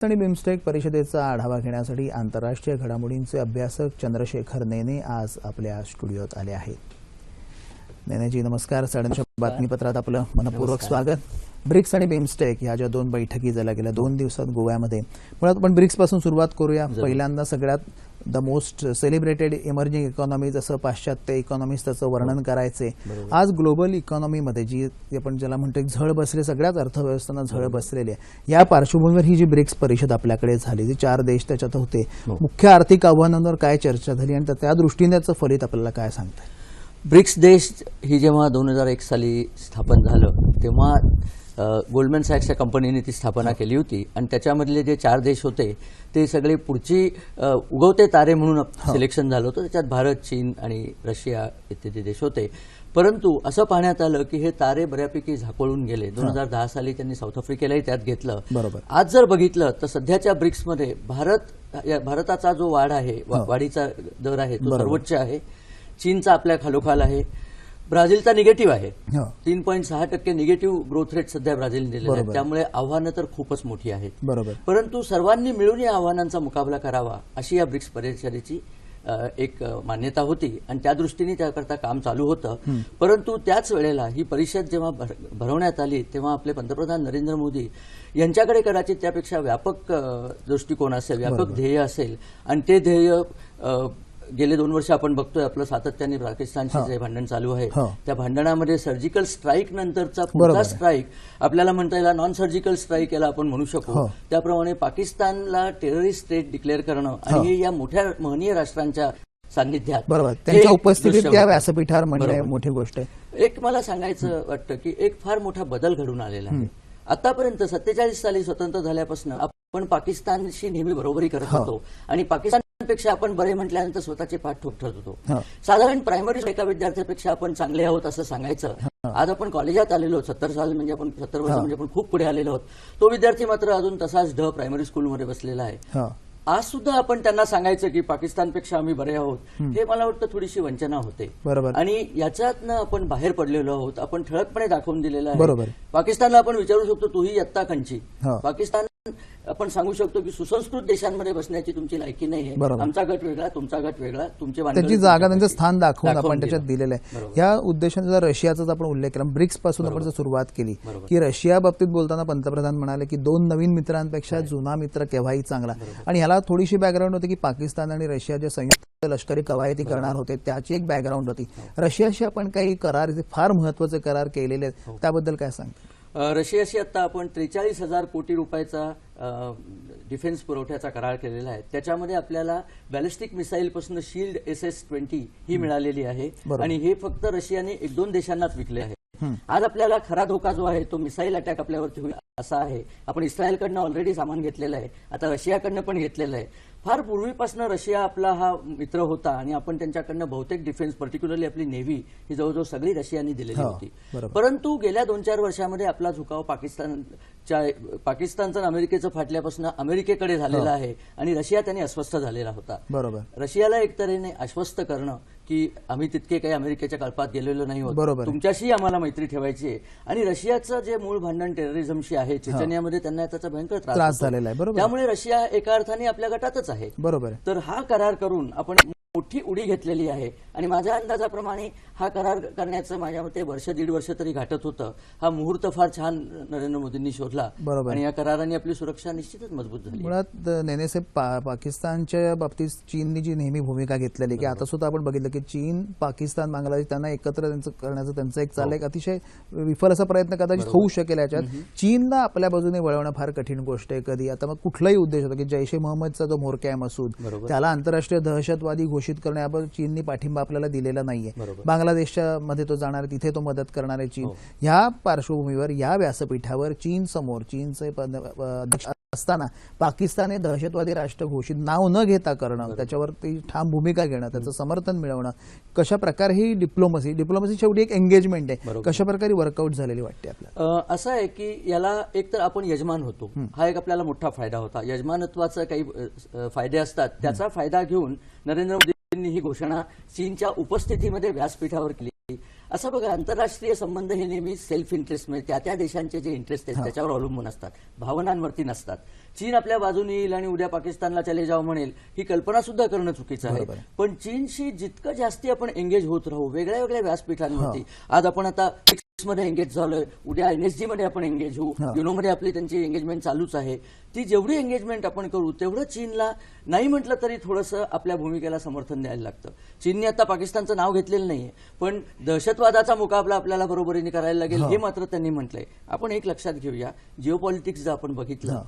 आणि बिमस्टेक परिषदेचा आढावा घेण्यासाठी आंतरराष्ट्रीय घडामोडींचे अभ्यासक चंद्रशेखर नेने आज आपल्या स्टुडिओत आले आहेत। नेनेजी नमस्कार। साडेनऊच्या बातमीपत्रात आपलं मनपूर्वक स्वागत। ब्रिक्स आणि बिमस्टेक या ज्या दोन बैठकी झाल्या गेल्या 2 दिवसात गोव्यामध्ये, मुळात आपण ब्रिक्स पासून सुरुवात करूया। पहिल्यांदा सगळ्यात the most celebrated emerging economies असं पाश्चात्य इकॉनॉमिस्ट त्याचं वर्णन करायचे। आज ग्लोबल इकॉनॉमीमध्ये जी आपण ज्याला म्हणतो झळ बसले, सगळ्याच अर्थव्यवस्थांना झळ बसलेली आहे। या पार्श्वभूमीवर ही जी ब्रिक्स परिषद आपल्याकडे झाली, जी 4 देश त्याच्यात होते, मुख्य आर्थिक आव्हानांवर काय चर्चा झाली आणि त्या दृष्टीने त्याचं फलित आपल्याला काय सांगताय? ब्रिक्स देश ही जेव्हा 2001 साली स्थापन झालं तेव्हा गोल्डमॅन सॅक्स या कंपनीने ती स्थापना केली होती आणि त्याच्यामधले जे 4 देश होते ते सगळे पुढची उगवते तारे म्हणून सिलेक्शन झालं होतं। त्याच्यात भारत, चीन आणि रशिया इत्यादी देश होते। परंतु असं पाहण्यात आलं की हे तारे बऱ्यापैकी झाकोळून गेले। 2010 साली त्यांनी साऊथ आफ्रिकेलाही त्यात घेतलं। आज जर बघितलं तर सध्याच्या ब्रिक्समध्ये भारताचा जो वाढ आहे, वाढीचा दर आहे तो सर्वोच्च आहे। चीनचा आपल्या खालोखाल आहे। ब्राझीलचा निगेटिव्ह आहे, 3.6% निगेटिव्ह ग्रोथ रेट सध्या ब्राझीलने दिलेला आहे। त्यामुळे आव्हानं तर खूपच मोठी आहेत। परंतु सर्वांनी मिळून या आव्हानांचा मुकाबला करावा अशी या ब्रिक्स परिषदेची एक मान्यता होती आणि त्या दृष्टीने त्याकरता काम चालू होतं। परंतु त्याच वेळेला ही परिषद जेव्हा भरवण्यात आली तेव्हा आपले पंतप्रधान नरेंद्र मोदी यांच्याकडे कदाचित त्यापेक्षा व्यापक दृष्टिकोन असेल, व्यापक ध्येय असेल आणि ते ध्येय गेले 2 वर्ष आपण बघतोय आपलं सातत्याने पाकिस्तानशी जे भांडण चालू आहे त्या भांडणामध्ये सर्जिकल स्ट्राईक नंतरचा पुढचा स्ट्राईक आपल्याला म्हणता येईल नॉन सर्जिकल स्ट्राईक याला आपण म्हणू शकू। त्याप्रमाणे पाकिस्तानला टेररिस्ट स्टेट डिक्लेअर करणं आणि या मोठ्या महनीय राष्ट्रांच्या सान्निध्यात त्यांच्या उपस्थितीत त्या व्यासपीठावर म्हणजे मोठी गोष्ट आहे। एक मला सांगायचं वाटतं की एक फार मोठा बदल घडून आलेला आहे। आतापर्यंत 47 साली स्वतंत्र झाल्यापासून आपण पाकिस्तानशी नेहमी बरोबरी करत होतो आणि पाकिस्तानपेक्षा आपण बरे म्हटल्यानंतर स्वतःचे पाठ ठोकत होतो। साधारण प्रायमरी एका विद्यार्थ्यापेक्षा आपण चांगले आहोत असं सांगायचं। आज आपण कॉलेजात आलेलो 70 साल म्हणजे आपण 70 वर्ष म्हणजे आपण खूप पुढे आलेलो आहोत। तो विद्यार्थी मात्र अजून तसाच प्रायमरी स्कूलमध्ये बसलेला आहे। आज सुद्धा आपण त्यांना सांगायचं की पाकिस्तानपेक्षा आम्ही बरे आहोत, हे मला वाटतं थोडीशी वंचना होते आणि याच्यातनं आपण बाहेर पडलेलो आहोत। आपण ठळकपणे दाखवून दिलेलं आहे। पाकिस्तानला आपण विचारू शकतो तू ही इयत्ता कंची? पाकिस्तान आपण सांगू शकतो की सुसंस्कृत देशांमध्ये बसण्याची तुमची लायकी नाही आहे। आमचा गट वेगळा, तुमचा गट वेगळा, तुमची त्याची जागा त्यांचं स्थान दाखवून आपण त्याच्यात दिलेलं आहे। या उद्देशाने जर रशियाचा आपण उल्लेख केला, ब्रिक्स पासून आपण जर सुरुवात केली की रशिया बाबतीत बोलताना पंतप्रधान म्हणाले की 2 नवीन मित्रांपेक्षा जुना मित्र केव्हाही चांगला। आणि ह्याला थोडीशी बॅकग्राऊंड होती की पाकिस्तान आणि रशिया जे संयुक्त लष्करी कवायती करणार होते त्याची एक बॅकग्राऊंड होती। रशियाशी आपण काही करार, फार महत्वाचे करार केलेले आहेत, त्याबद्दल काय सांगता? रशियाशी आता आपण 43,000 कोटी रुपयाचा डिफेन्स पुरवठ्याचा करार केलेला आहे। त्याच्यामध्ये आपल्याला बॅलिस्टिक मिसाईल पासून शील्ड SS-20 ही मिळालेली आहे आणि हे फक्त रशियाने 1-2 देशांनाच विकले आहे। आज आपल्याला खरा धोका जो आहे तो मिसाईल अटॅक आपल्यावरती होईल असा आहे। आपण इस्रायलकडनं ऑलरेडी सामान घेतलेलं आहे, आता रशियाकडनं पण घेतलेलं आहे। फार पूर्वीपासून रशिया आपला हा मित्र होता आणि आपण त्यांच्याकडनं बहुतेक डिफेन्स, पर्टिक्युलरली आपली नेव्ही ही जवळजवळ सगळी रशियाने दिलेली होती। परंतु गेल्या 2-4 वर्षांमध्ये आपला झुकाव पाकिस्तानचा अमेरिकेचं फाटल्यापासून अमेरिकेकडे झालेला आहे आणि रशिया त्याने अस्वस्थ झालेला होता। रशियाला एक तऱ्हेने आश्वस्त करणं की आम्ही तितके काही अमेरिकेच्या कल्पात गेलेलो नाही होत, तुमच्याशी आम्हाला मैत्री ठेवायची आहे। आणि रशियाचं जे मूळ भांडण टेररिझमशी आहे, चेचनियामध्ये त्यांना त्याचा भयंकर त्रास झालेला आहे। त्यामुळे रशिया एका अर्थाने आपल्या गटातच आहे। तर हा करार करून आपण मोठी उडी घेतलेली आहे आणि माझ्या अंदाजाप्रमाणे हा करार करण्याचं माझ्या मते 1-1.5 वर्ष तरी घाटत होतं। हा मुहूर्त फार छान नरेंद्र मोदींनी शोधला आणि या कराराने आपली सुरक्षा निश्चितच मजबूत झाली। मुळात नेनेसाहेब, पाकिस्तानच्या बाबतीत चीननी जी नेहमी भूमिका घेतलेली की आता सुद्धा आपण बघितलं की चीन, पाकिस्तान, बांगलादेश त्यांना एकत्र करण्याचं त्यांचं एक चाललंय, अतिशय विफल असा प्रयत्न कदाचित होऊ शकेल। याच्यात चीनला आपल्या बाजूने वळवणं फार कठीण गोष्ट आहे। कधी आता मग कुठलाही उद्देश होता की जैश ए मोहम्मदचा जो म्होरक्या आहे मसूद, त्याला आंतरराष्ट्रीय दहशतवादी घोषित करण्याबाबत चीननी पाठिंबा आपल्याला दिलेला नाहीये। बांगलादेशच्या मध्ये तो जाणार आहे, तिथे तो मदत करणार आहे चीन। या पार्श्वभूमीवर या व्यासपीठावर चीन समोर, चीनचे असताना पाकिस्तान हे दहशतवादी राष्ट्र घोषित नाव न घेता करणं, त्याच्यावरती ठाम भूमिका घेणं, त्याचं समर्थन मिळवणं, कशा प्रकारे ही डिप्लोमसी शेवटी एक एंगेजमेंट आहे, कशा प्रकारे वर्कआउट झालेली वाटते आपल्याला? असं आहे की याला एक तर आपण यजमान होतो, हा एक आपल्याला मोठा फायदा होता। यजमानत्वाचा काही फायदे असतात, त्याचा फायदा घेऊन नरेंद्र मोदी ही घोषणा चीनच्या उपस्थितीमध्ये व्यासपीठावर केली असं बघा, आंतरराष्ट्रीय संबंध हे नेहमी सेल्फ इंटरेस्ट म्हणजे त्या देशांचे जे इंटरेस्ट आहेत त्याच्यावर अवलंबून असतात, भावनांवरती नसतात. चीन आपल्या बाजूने येईल आणि उद्या पाकिस्तानला चले जाव म्हणेल, ही कल्पना सुद्धा करणं चुकीचं आहे. पण चीनशी जितकं जास्ती आपण एंगेज होत राहू वेगळ्या वेगळ्या व्यासपीठांवरती, आज आपण आता मध्ये एंगेज झालोय, उद्या एनएसजी मध्ये आपण एंगेज होऊ, युनोमध्ये आपली त्यांची एंगेजमेंट चालूच आहे. ती जेवढी एंगेजमेंट आपण करू तेवढं चीनला नाही म्हटलं तरी थोडंसं आपल्या भूमिकेला समर्थन द्यायला लागतं. चीनने आता पाकिस्तानचं नाव घेतलेलं नाहीये, पण दहशतवादाचा मुकाबला आपल्याला बरोबरीने करायला लागेल हे मात्र त्यांनी म्हटलंय. आपण एक लक्षात घेऊया, जिओ पॉलिटिक्स जर आपण बघितलं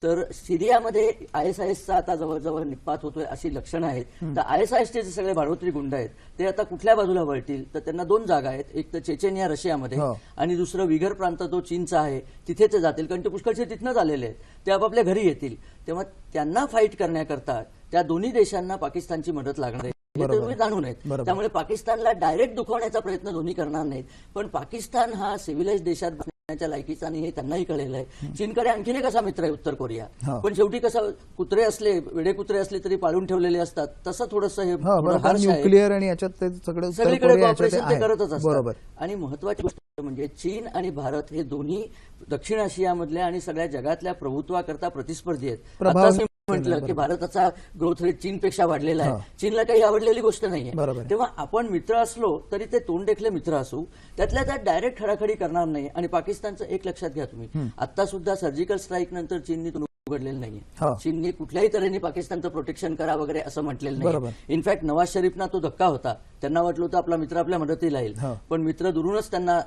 तर सिरियामध्ये ISISचा आता जवळजवळ निपात होतोय अशी लक्षणं आहेत. तर ISISचे जे सगळे भाडोत्री गुंड आहेत ते आता कुठल्या बाजूला वळतील, तर त्यांना 2 जागा आहेत, एक तर चेचेनिया रशियामध्ये आणि दुसरं विगर प्रांत तो चीनचा आहे, तिथे ते जातील, कारण ते पुष्कळचे तिथनंच आलेले आहेत, ते आपापल्या घरी येतील. तेव्हा त्यांना फाईट करण्याकरता त्या दोन्ही देशांना पाकिस्तानची मदत लागणार आहे हे तुम्ही जाणून आहेत. त्यामुळे पाकिस्तानला डायरेक्ट दुखवण्याचा प्रयत्न दोन्ही करणार नाहीत, पण पाकिस्तान हा सिव्हिलाइज देशात लायकीचा नाही हे त्यांनाही कळलेलं आहे. चीनकडे आणखीन एक असा मित्र आहे उत्तर कोरिया, पण शेवटी कसं कुत्रे असले, वेडे कुत्रे असले तरी पाळून ठेवलेले असतात, तसं थोडंसं हे न्यूक्लिअर आणि याच्यात ते सगळीकडे कॉपरेशन ते करतच असतात. आणि महत्वाची गोष्ट म्हणजे चीन आणि भारत हे दोन्ही दक्षिण आशियामधल्या आणि सगळ्या जगातल्या प्रभुत्वाकरता प्रतिस्पर्धी आहेत. आता म्हटलं की भारताचा ग्रोथ रेट चीनपेक्षा वाढलेला आहे, चीनला काही आवडलेली गोष्ट नाहीये. तेव्हा आपण मित्र असलो तरी ते तोंड देखले मित्र असू, त्यातल्या त्यात डायरेक्ट खडाखडी करणार नाही. आणि पाकिस्तानचं एक लक्षात घ्या तुम्ही, आता सुद्धा सर्जिकल स्ट्राईक नंतर चीननी उघडलेलं नाहीये. चीनने कुठल्याही तऱ्हेने पाकिस्तानचं प्रोटेक्शन करा वगैरे असं म्हटलेलं नाही. इनफॅक्ट नवाज शरीफना तो धक्का होता, त्यांना वाटलं होतं आपला मित्र आपल्या मदतीला येईल, पण मित्र दुरूनच त्यांना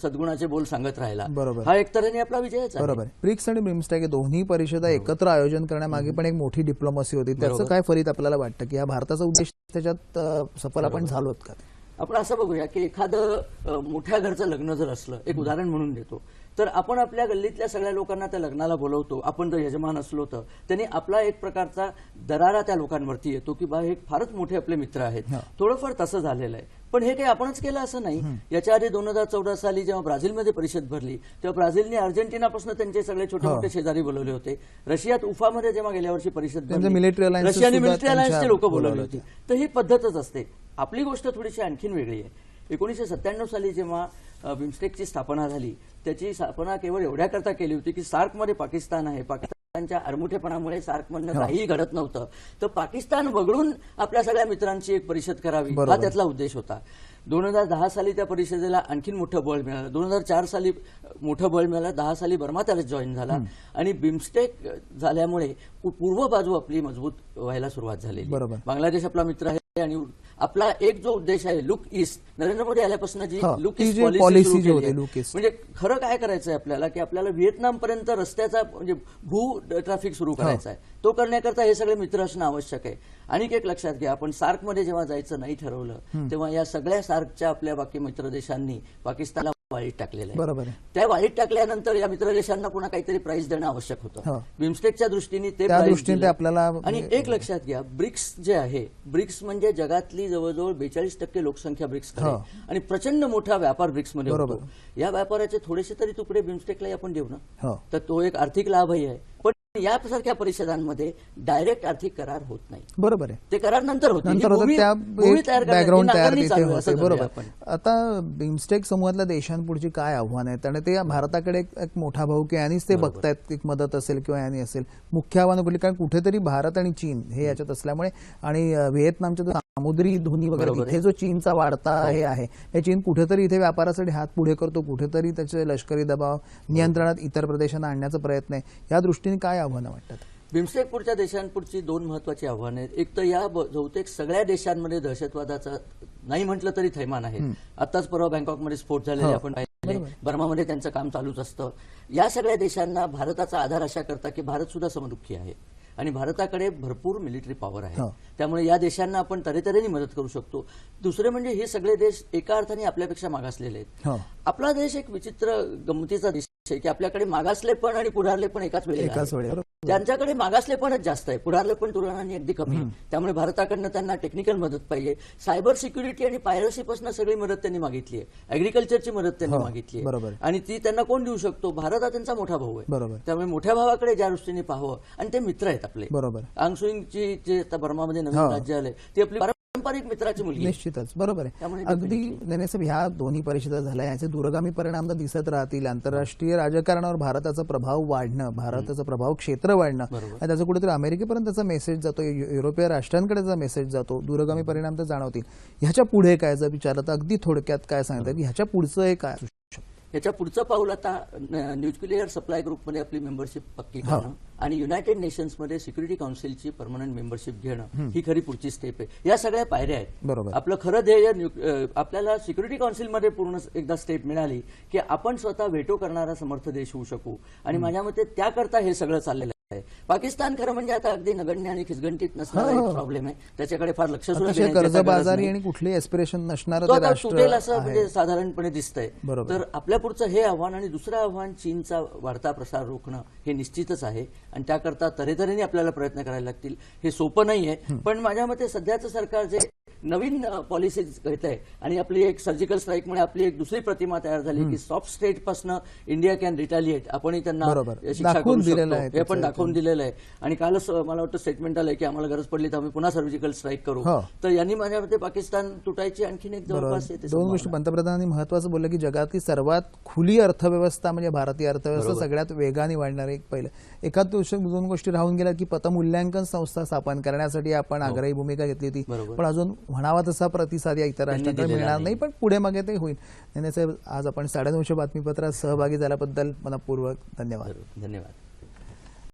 सद्गुणाचे बोल सांगत राहिला. हा एक तऱ्हेने आपला विजयच आहे. बरोबर. ब्रिक्स आणि बिमस्टेक दोन्ही परिषदा एकत्र आयोजन करण्यामागे पण एक मोठी डिप्लोमसी होती. त्याचं काय फलित आपल्याला वाटतं की हा भारताचा उद्देश त्याच्यात सफल आपण झालोत का? आपण असं बघूया की एखादं मोठ्या घरचं लग्न जर असलं, एक उदाहरण म्हणून देतो, तर आपण आपल्या गल्लीतल्या सगळ्या लोकांना त्या लग्नाला बोलवतो. आपण जर यजमान असलो तर त्यांनी आपला एक प्रकारचा दरारा त्या लोकांवरती येतो की बा हे फारच मोठे आपले मित्र आहेत. थोडंफार तसं झालेलं आहे, पण हे काही आपणच केलं असं नाही. याच्या आधी 2014 साली जेव्हा ब्राझीलमध्ये परिषद भरली तेव्हा ब्राझीलने अर्जेंटिनापासून त्यांचे सगळे छोटे मोठे शेजारी बोलवले होते. रशियात उफामध्ये जेव्हा गेल्या वर्षी परिषद भरली रशियाने मिलिटरी अलायन्सचे लोक बोलवले होते. तर ही पद्धतच असते. आपली गोष्ट थोडीशी आणखीन वेगळी आहे. 1997 साली जेव्हा बिमस्टेकची स्थापना झाली, त्याची स्थापना केवळ एवढ्या करता केली होती की सार्कमध्ये पाकिस्तान आहे, पाकिस्तानच्या आडमुठेपणामुळे सार्कमधनं काहीही घडत नव्हतं, तर पाकिस्तान वगळून आपल्या सगळ्या मित्रांची एक परिषद करावी हा त्यातला उद्देश होता. 2010 साली त्या परिषदेला आणखीन मोठं बळ मिळालं, 2004 साली मोठं बळ मिळालं, 10 साली बर्मा त्याला जॉईन झाला आणि बिमस्टेक झाल्यामुळे पूर्व बाजू आपली मजबूत व्हायला सुरुवात झाली. बांगलादेश आपला मित्र आहे आणि आपला एक जो उद्देश आहे लुक ईस्ट, नरेंद्र मोदी आल्यापासून जी लुक ईस्ट पॉलिसी म्हणजे खरं काय करायचं आहे आपल्याला की आपल्याला व्हिएतनाम पर्यंत रस्त्याचा म्हणजे भू ट्रॅफिक सुरू करायचा आहे. तो करण्याकरता हे सगळे मित्र असणं आवश्यक आहे. आणि एक लक्षात घ्या, आपण सार्कमध्ये जेव्हा जायचं नाही ठरवलं तेव्हा या सगळ्या सार्कच्या आपल्या बाकी मित्र देशांनी पाकिस्तानला वाळीत टाकलेलं आहे. बरोबर. त्या वाळीत टाकल्यानंतर या मित्र देशांना पुन्हा काहीतरी प्राईज देणं आवश्यक होतं. बिमस्टेकच्या दृष्टीने ते आपल्याला. आणि एक लक्षात घ्या, ब्रिक्स जे आहे, ब्रिक्स म्हणजे जगातली जवळजवळ 42% लोकसंख्या ब्रिक्स आणि प्रचंड मोठा व्यापार ब्रिक्समध्ये होतो. या व्यापाराचे थोडेसे तरी तुकडे बिमस्टेकला आपण देऊ ना, तर तो एक आर्थिक लाभही आहे. पण यासारख्या परिषदांमध्ये डायरेक्ट आर्थिक करार होत नाही. बरोबर आहे. ते करार नंतर होते, बॅकग्राऊंड तयार तिथे होते. बरोबर. आता बिमस्टेक समूहातल्या देशांपुढची काय आव्हान आहेत आणि ते भारताकडे एक मोठा भाऊ की यांनीच ते बघतायत, एक मदत असेल किंवा यांनी असेल, मुख्य आव्हानं कुठली? कारण कुठेतरी भारत आणि चीन हे याच्यात असल्यामुळे आणि व्हिएतनामच्या समुद्री धोनी वगैरे इथे जो चीनचा वाढता हे आहे, हे चीन कुठेतरी इथे व्यापारासाठी हात पुढे करतो, कुठेतरी त्याचे लष्करी दबाव नियंत्रणात इतर प्रदेशांना आणण्याचा प्रयत्न आहे. या दृष्टीने काय आव्हानं वाटतात? बिमस्टेक पुढच्या देशांपुढची 2 महत्वाची आव्हानं आहेत. एक तर या बहुतेक सगळ्या देशांमध्ये दहशतवादाचं नाही म्हटलं तरी थैमान आहे. आताच परवा बँकॉकमध्ये स्फोट झालेले आपण पाहिले, बर्मामध्ये त्यांचं काम चालूच असतं. या सगळ्या देशांना भारताचा आधार अशा करता की भारत सुद्धा समदुःखी आहे आणि भारताकडे भरपूर मिलिटरी पॉवर आहे. त्यामुळे या देशांना आपण तऱ्हेतऱ्हेने मदत करू शकतो. दुसरे म्हणजे हे सगळे देश एका अर्थाने आपल्यापेक्षा मागासलेले आहेत. आपला देश एक विचित्र गमतीचा देश आहे की आपल्याकडे मागासले पण आणि पुढारले पण एकाच वेळेला. त्यांच्याकडे मागासले पणच जास्त आहे, पुढारले पण तुलनाने अगदी कमी. त्यामुळे भारताकडनं त्यांना टेक्निकल मदत पाहिजे. सायबर सिक्युरिटी आणि पायरसी पासून सगळी मदत त्यांनी मागितली आहे. अॅग्रिकल्चरची मदत त्यांनी मागितली आहे आणि ती त्यांना कोण देऊ शकतो? भारत हा त्यांचा मोठा भाऊ आहे. त्यामुळे मोठ्या भावाकडे ज्या दृष्टीने पाहावं आणि ते मित्र आहेत आपले. बरोबर. आंग सुईची जे आता बर्मामध्ये नवीन राज्य आले ती आपली पारंपरिक मित्राची मुलगी आहे. निश्चितच बरोबर आहे. त्यामुळे अगदी नेनेसाहेब, ह्या दोन्ही परिषदा झाल्या, याचे दूरगामी परिणाम तर दिसत राहतील. आंतरराष्ट्रीय राजकारणावर भारताचा प्रभाव वाढणं, भारताचं प्रभाव क्षेत्र वाढणं, बरोबर. आणि त्याचा कुठेतरी अमेरिकेपर्यंत त्याचा मेसेज जातो, युरोपीय राष्ट्रांकडे त्याचा मेसेज जातो, दूरगामी परिणाम तर जाणवतील. ह्याच्या पुढे काय जर विचारलं तर अगदी थोडक्यात काय सांगतात की ह्याच्या पुढचं हे काय असू शकतं? याच्या पुढचं पाऊल आता न्यूक्लिअर सप्लाय ग्रुपमध्ये आपली मेंबरशिप पक्की करणं आणि युनायटेड नेशन्समध्ये सिक्युरिटी काउन्सिलची परमनंट मेंबरशिप घेणं ही खरी पुढची स्टेप आहे. या सगळ्या पायऱ्या आहेत. बरोबर. आपलं खरं ध्येय आपल्याला सिक्युरिटी काउन्सिलमध्ये पूर्ण एकदा स्टेप मिळाली की आपण स्वतः व्हेटो करणारा समर्थ देश होऊ शकू, आणि माझ्या मते त्याकरता हे सगळं चाललेलं आहे. पाकिस्तान खरं म्हणजे आता अगदी नगण्य आणि खिचगंटीत नसणारा एक प्रॉब्लेम आहे. त्याच्याकडे फार लक्ष सुद्धा अतिशय देण्याची आता गरज कर्जबाजारी नाही. आणि कुठली एस्पिरेशन नसणारं तो ते आता राष्ट्र तुटेल असं आहे. म्हणजे साधारणपणे दिसतंय. बरोबर. तर आपल्या पुढचं हे आव्हान आणि दुसरं आव्हान चीनचा वाढता प्रसार रोखणं हे निश्चितच आहे, आणि त्याकरता तऱ्हेतऱ्हेने आपल्याला प्रयत्न करायला लागतील. हे सोपं नाहीये, पण माझ्या मते सध्याचं सरकार जे नवीन पॉलिसीज घेत आहे, आणि आपली एक सर्जिकल स्ट्राईकमुळे आपली एक दुसरी प्रतिमा तयार झाली की सॉफ्ट स्टेट पासून इंडिया कॅन रिटॅलिएट, आपणही त्यांना बरोबर. शिक्षा दाखवून करू दिलेलं शकतो आहे हे पण त्याचं दाखवून दिलेलं आहे. आणि कालच मला वाटतं स्टेटमेंट आलंय की आम्हाला गरज पडली तर आम्ही पुन्हा सर्जिकल स्ट्राईक करू. हो. तर यांनी माझ्या मते पाकिस्तान तुटायची आणखीन एक जवळपास येते दोन गोष्टी पंतप्रधानांनी महत्वाचं बोललं की जगातली सर्वात खुली अर्थव्यवस्था म्हणजे भारतीय अर्थव्यवस्था, सगळ्यात वेगाने वाढणारी. एक पहिलं एखाद दोन गोष्टी राहून गेल्या की पतमूल्यांकन संस्था स्थापन करण्यासाठी आपण आग्रही भूमिका घेतली होती, बरोबर. पण अजून म्हणावा तसा प्रतिसाद या इतर राष्ट्रांकडे दिलेला मिळणार नाही. नाही, पण पुढे मागे ते होईल. नेनेसाहेब, आज आपण 9:30 बातमीपत्रात सहभागी झाल्याबद्दल मनपूर्वक धन्यवाद. धन्यवाद.